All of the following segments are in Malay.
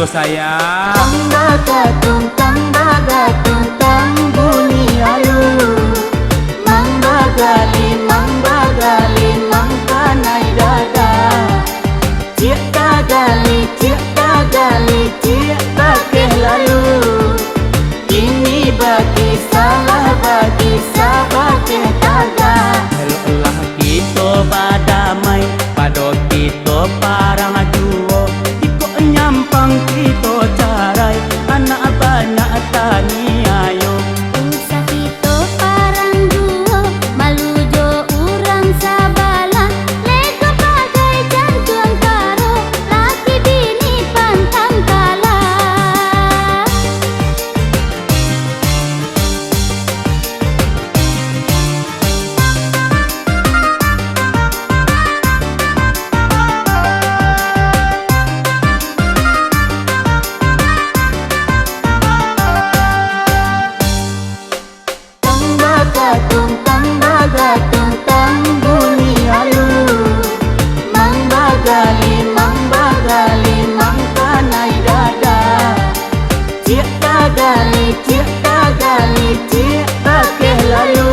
sayang. Tang bagatung tang bunyi alu. Mang bagali mang panai dada. Cik tagali cik bakeh lalu. Ini bagi salah bagi sabakeh taga. Elah kita badamai, pado kita parang aduo. Ikut nyampang kita carai, anak banyak tani ayo. Usah kita parang duo, malu jo urang sabalan. Lego bagai jantung karo, laki bini pantang kalah. Tang bagatung tang bunyi alu. Mang bagali mang panai dada. Cik tagali cik bakeh lalu.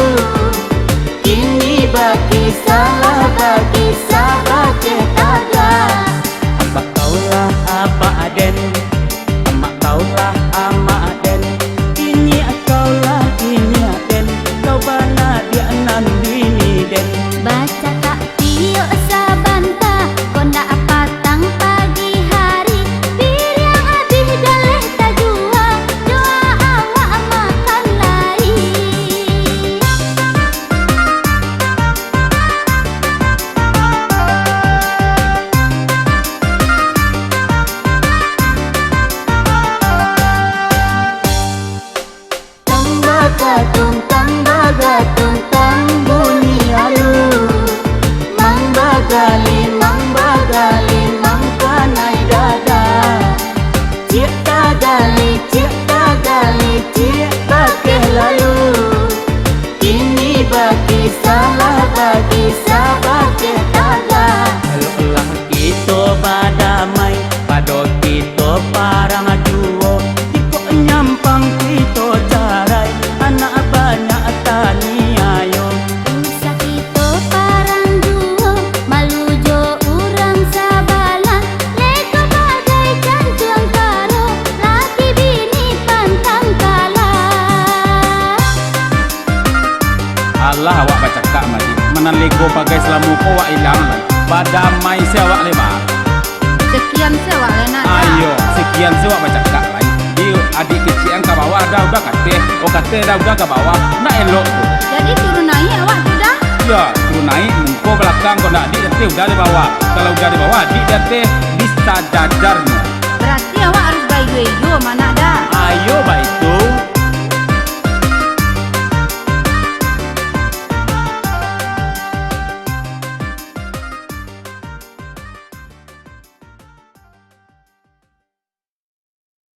Ini bagi salah bagi sabakeh taga. Apa kaulah apa aden, emak kaulah ama aden. Ini kaulah ini aden, kau bana dia nan bini den. Baca tak tiuk sabanta, kondak patang pagi hari. Bir yang habis daleh tak jual, doa awak makan lari. Tang bagatung tang bunyi alu. Mang bagali mang panai dada. Cik tagali cik bakeh lalu. Ini bagi salah bagi sabakeh taga. Elah kita badamai, pado kita parang aduo. Ikut nyampang kita carai, anak banyak tani ayo. Usah kita parang duo, malu jo urang sabalan. Lego bagai jantung karo, laki bini pantang kalah. Allah awak baca kak mati. Mana lego pakai selamuko awak hilang lah. Badamai sewak lebar. Sekian sewa enak. Ayo, sekian sewak baca kak lain. Dia adik kecil yang ke bawah dah udah kate. Oh kate dah udah ke bawah. Nak elok tu. Jadi turun naik awak sudah? Ya, turun naik muka belakang kau nak adik jatuh udah di bawah. Kalau udah di bawah adik jatuh bisa jajarnya. Berarti awak harus baik-baik mana dah? Ayo